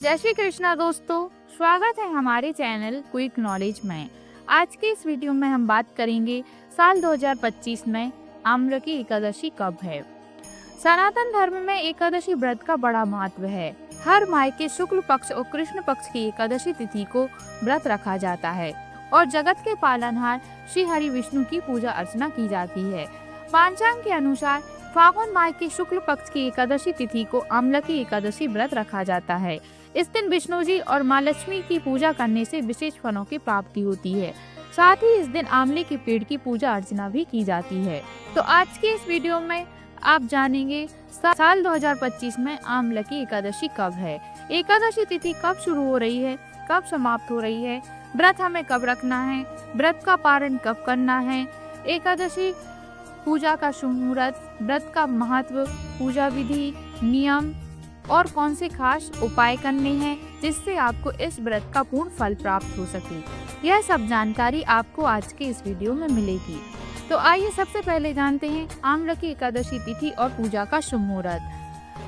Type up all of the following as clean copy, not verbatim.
जय श्री कृष्णा दोस्तों, स्वागत है हमारे चैनल क्विक नॉलेज में। आज के इस वीडियो में हम बात करेंगे साल 2025 में आम्रकी एकादशी कब है। सनातन धर्म में एकादशी व्रत का बड़ा महत्व है। हर माह के शुक्ल पक्ष और कृष्ण पक्ष की एकादशी तिथि को व्रत रखा जाता है और जगत के पालनहार श्री हरि विष्णु की पूजा अर्चना की जाती है। पंचांग के अनुसार फागुन माह के शुक्ल पक्ष की एकादशी तिथि को आम्रकी एकादशी व्रत रखा जाता है। इस दिन विष्णु जी और माँ लक्ष्मी की पूजा करने से विशेष फलों की प्राप्ति होती है। साथ ही इस दिन आंवले के पेड़ की पूजा अर्चना भी की जाती है। तो आज के इस वीडियो में आप जानेंगे साल 2025 में आम्रकी एकादशी कब है, एकादशी तिथि कब शुरू हो रही है, कब समाप्त हो रही है, व्रत हमें कब रखना है, व्रत का पारण कब करना है, एकादशी पूजा का शुभ मुहूर्त, व्रत का महत्व, पूजा विधि, नियम और कौन से खास उपाय करने हैं जिससे आपको इस व्रत का पूर्ण फल प्राप्त हो सके। यह सब जानकारी आपको आज के इस वीडियो में मिलेगी। तो आइए सबसे पहले जानते हैं आम्रकी एकादशी तिथि और पूजा का शुभ मुहूर्त।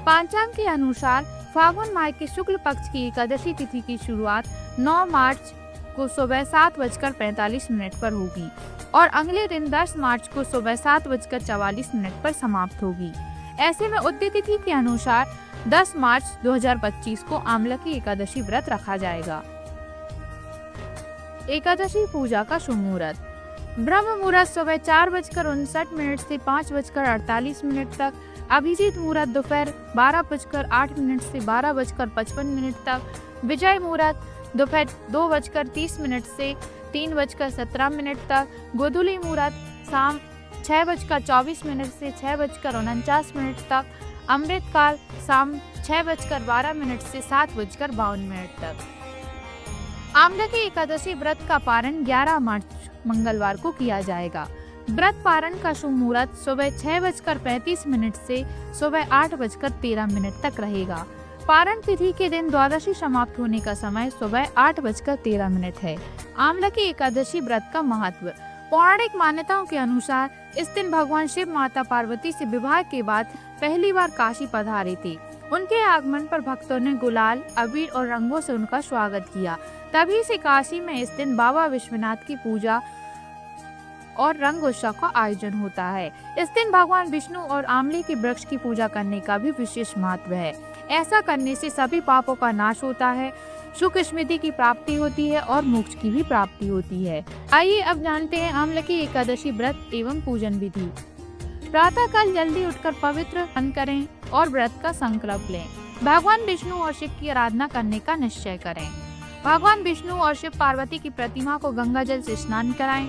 पंचांग के अनुसार फागुन माह के शुक्ल पक्ष की एकादशी तिथि की शुरुआत 9 मार्च को सुबह 7:45 पर होगी और अगले दिन 10 मार्च को सुबह 7:44 पर समाप्त होगी। ऐसे में उदय तिथि के अनुसार 10 मार्च 2025 को आम्रकी एकादशी व्रत रखा जाएगा। एकादशी पूजा का शुभ मुहूर्त। ब्रह्म मुहूर्त सुबह 4:59 से 5:48 तक, अभिजीत मुहूर्त दोपहर 12:08 से 12:55 तक, विजय मुहूर्त दोपहर 2:30 से 3:17 तक, गोधूली मुहूर्त शाम 6:24 से 6:49 तक, अमृत काल शाम 6:12 से 7:52 तक। आम्रकी एकादशी व्रत का पारण 11 मार्च मंगलवार को किया जाएगा। व्रत पारण का शुभ मुहूर्त सुबह 6:35 से सुबह 8:13 तक रहेगा। पारण तिथि के दिन द्वादशी समाप्त होने का समय सुबह 8:13 है। आम्रकी एकादशी व्रत का महत्व। पौराणिक मान्यताओं के अनुसार इस दिन भगवान शिव माता पार्वती से विवाह के बाद पहली बार काशी पधारे थे। उनके आगमन पर भक्तों ने गुलाल, अबीर और रंगों से उनका स्वागत किया। तभी से काशी में इस दिन बाबा विश्वनाथ की पूजा और रंग उत्सव का आयोजन होता है। इस दिन भगवान विष्णु और आंवले के वृक्ष की पूजा करने का भी विशेष महत्व है। ऐसा करने से सभी पापों का नाश होता है, सुख समृद्धि की प्राप्ति होती है और मोक्ष की भी प्राप्ति होती है। आइए अब जानते हैं आम्रकी एकादशी व्रत एवं पूजन विधि। प्रातः काल जल्दी उठकर पवित्र स्नान करें और व्रत का संकल्प लें। भगवान विष्णु और शिव की आराधना करने का निश्चय करें। भगवान विष्णु और शिव पार्वती की प्रतिमा को गंगा जल से स्नान कराएं।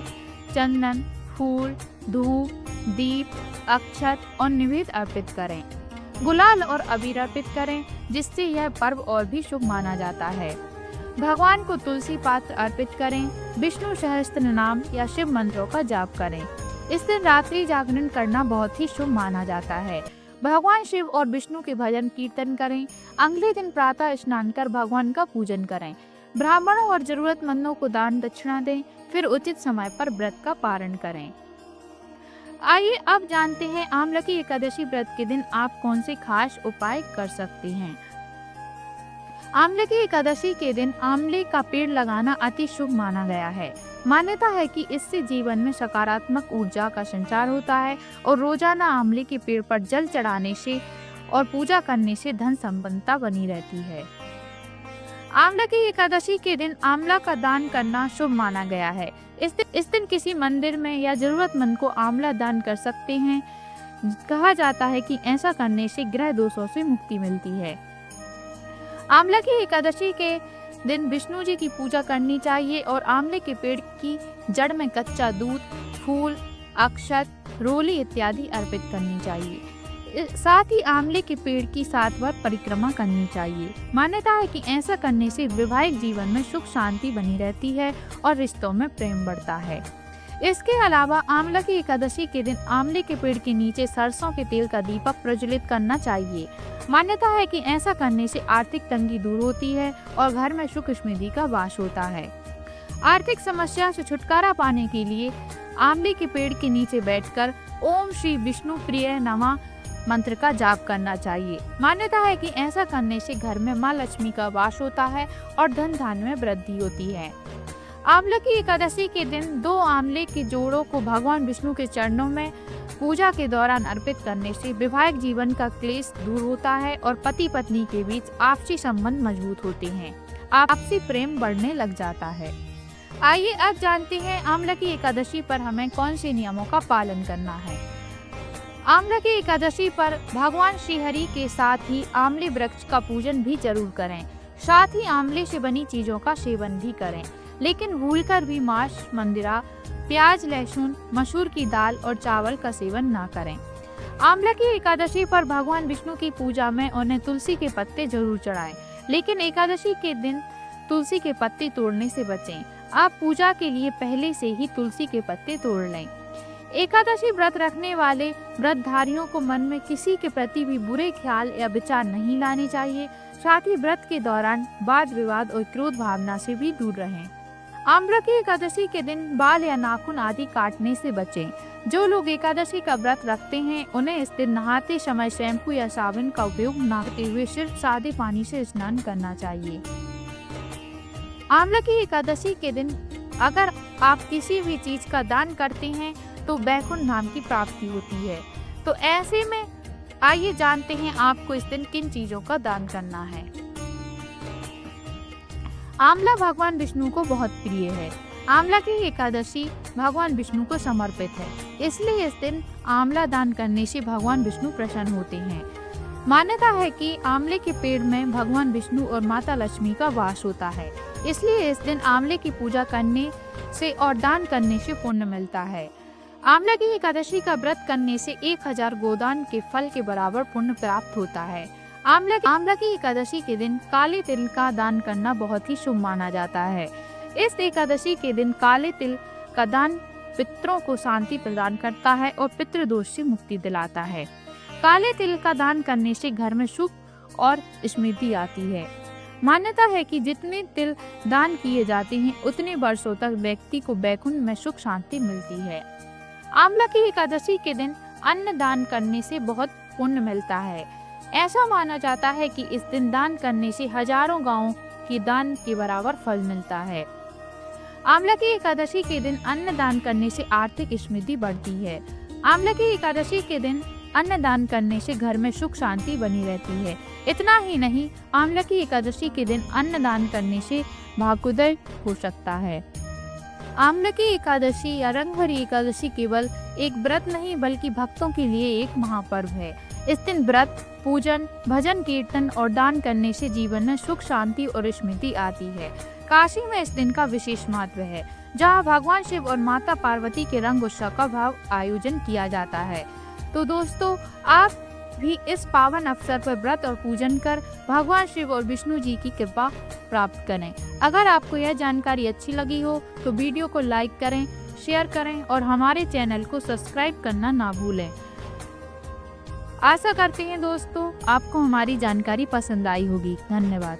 चंदन, फूल, धूप, दीप, अक्षत और निवेद अर्पित करें। गुलाल और अबीर अर्पित करें, जिससे यह पर्व और भी शुभ माना जाता है। भगवान को तुलसी पात्र अर्पित करें। विष्णु सहस्त्र नाम या शिव मंत्रों का जाप करें। इस दिन रात्रि जागरण करना बहुत ही शुभ माना जाता है। भगवान शिव और विष्णु के भजन कीर्तन करें। अगले दिन प्रातः स्नान कर भगवान का पूजन करें। ब्राह्मणों और जरूरतमंदों को दान दक्षिणा दें। फिर उचित समय पर व्रत का पारण करें। आइए अब जानते हैं आम्रकी एकादशी व्रत के दिन आप कौन से खास उपाय कर सकते हैं। आम्रकी एकादशी के दिन आंवले का पेड़ लगाना अति शुभ माना गया है। मान्यता है कि इससे जीवन में सकारात्मक ऊर्जा का संचार होता है और रोजाना आंवले के पेड़ पर जल चढ़ाने से और पूजा करने से धन संपन्नता बनी रहती है। आम्रकी एकादशी के दिन आंवला का दान करना शुभ माना गया है। इस दिन किसी मंदिर में या जरूरतमंद को आंवला दान कर सकते हैं। कहा जाता है कि ऐसा करने से ग्रह दोषों से मुक्ति मिलती है। आम्रकी एकादशी के दिन विष्णु जी की पूजा करनी चाहिए और आंवले के पेड़ की जड़ में कच्चा दूध, फूल, अक्षत, रोली इत्यादि अर्पित करनी चाहिए। साथ ही आंवले के पेड़ की 7 बार परिक्रमा करनी चाहिए। मान्यता है कि ऐसा करने से वैवाहिक जीवन में सुख शांति बनी रहती है और रिश्तों में प्रेम बढ़ता है। इसके अलावा आम्रकी एकादशी के दिन आंवले के पेड़ के नीचे सरसों के तेल का दीपक प्रज्वलित करना चाहिए। मान्यता है कि ऐसा करने से आर्थिक तंगी दूर होती है और घर में सुख समृद्धि का वास होता है। आर्थिक समस्या से छुटकारा पाने के लिए आंवले के पेड़ के नीचे बैठकर ओम श्री विष्णु प्रिय नमः मंत्र का जाप करना चाहिए। मान्यता है कि ऐसा करने से घर में माँ लक्ष्मी का वास होता है और धन धान्य में वृद्धि होती है। आंवले की एकादशी के दिन 2 आंवले के जोड़ों को भगवान विष्णु के चरणों में पूजा के दौरान अर्पित करने से वैवाहिक जीवन का क्लेश दूर होता है और पति पत्नी के बीच आपसी संबंध मजबूत होते हैं, आपसी प्रेम बढ़ने लग जाता है। आइए अब जानते हैं आंवले की एकादशी पर हमें कौन से नियमों का पालन करना है। आंवले की एकादशी पर भगवान श्री हरि के साथ ही आंवले वृक्ष का पूजन भी जरूर करें। साथ ही आंवले से बनी चीजों का सेवन भी करें, लेकिन भूलकर भी मांस, मंदिरा, प्याज, लहसुन, मसूर की दाल और चावल का सेवन ना करें। आंवले की एकादशी पर भगवान विष्णु की पूजा में उन्हें तुलसी के पत्ते जरूर चढ़ाएं, लेकिन एकादशी के दिन तुलसी के पत्ते तोड़ने से बचें। आप पूजा के लिए पहले से ही तुलसी के पत्ते तोड़ लें। एकादशी व्रत रखने वाले व्रतधारियों को मन में किसी के प्रति भी बुरे ख्याल या विचार नहीं लाने चाहिए। साथ ही व्रत के दौरान वाद विवाद और क्रोध भावना से भी दूर रहें। आंवले की एकादशी के दिन बाल या नाखून आदि काटने से बचें। जो लोग एकादशी का व्रत रखते हैं उन्हें इस दिन नहाते समय शैम्पू या साबुन का उपयोग न करते हुए सिर्फ सादे पानी से स्नान करना चाहिए। आंवले की एकादशी के दिन अगर आप किसी भी चीज का दान करते हैं तो वैकुंठ धाम की प्राप्ति होती है। तो ऐसे में आइए जानते हैं आपको इस दिन किन चीजों का दान करना है। आंवला भगवान विष्णु को बहुत प्रिय है। आंवला की एकादशी भगवान विष्णु को समर्पित है, इसलिए इस दिन आंवला दान करने से भगवान विष्णु प्रसन्न होते हैं। मान्यता है कि आंवले के पेड़ में भगवान विष्णु और माता लक्ष्मी का वास होता है, इसलिए इस दिन आंवले की पूजा करने से और दान करने से पुण्य मिलता है। आंवले की एकादशी का व्रत करने से 1000 गोदान के फल के बराबर पुण्य प्राप्त होता है। आंवले की एकादशी के दिन काले तिल का दान करना बहुत ही शुभ माना जाता है। इस एकादशी के दिन काले तिल का दान पितरों को शांति प्रदान करता है और पितृ दोष से मुक्ति दिलाता है। काले तिल का दान करने से घर में सुख और समृद्धि आती है। मान्यता है कि जितने तिल दान किए जाते हैं उतने वर्षों तक व्यक्ति को वैकुंठ में सुख शांति मिलती है। आंवले की एकादशी के दिन अन्न दान करने से बहुत पुण्य मिलता है। ऐसा माना जाता है कि इस दिन दान करने से हजारों गांवों के दान के बराबर फल मिलता है। आंवले की एकादशी के दिन अन्न दान करने से आर्थिक समृद्धि बढ़ती है। आंवले की एकादशी के दिन अन्न दान करने से घर में सुख शांति बनी रहती है। इतना ही नहीं, आंवले की एकादशी के दिन अन्न दान करने से भाग्योदय हो सकता है। आंवले की एकादशी या रंगभरी एकादशी केवल एक व्रत नहीं बल्कि भक्तों के लिए एक महापर्व है। इस दिन व्रत, पूजन, भजन, कीर्तन और दान करने से जीवन में सुख शांति और समृद्धि आती है। काशी में इस दिन का विशेष महत्व है, जहाँ भगवान शिव और माता पार्वती के रंग उत्सव का भाव आयोजन किया जाता है। तो दोस्तों, आप भी इस पावन अवसर पर व्रत और पूजन कर भगवान शिव और विष्णु जी की कृपा प्राप्त करें। अगर आपको यह जानकारी अच्छी लगी हो तो वीडियो को लाइक करें, शेयर करें और हमारे चैनल को सब्सक्राइब करना ना भूलें। आशा करते हैं दोस्तों आपको हमारी जानकारी पसंद आई होगी। धन्यवाद।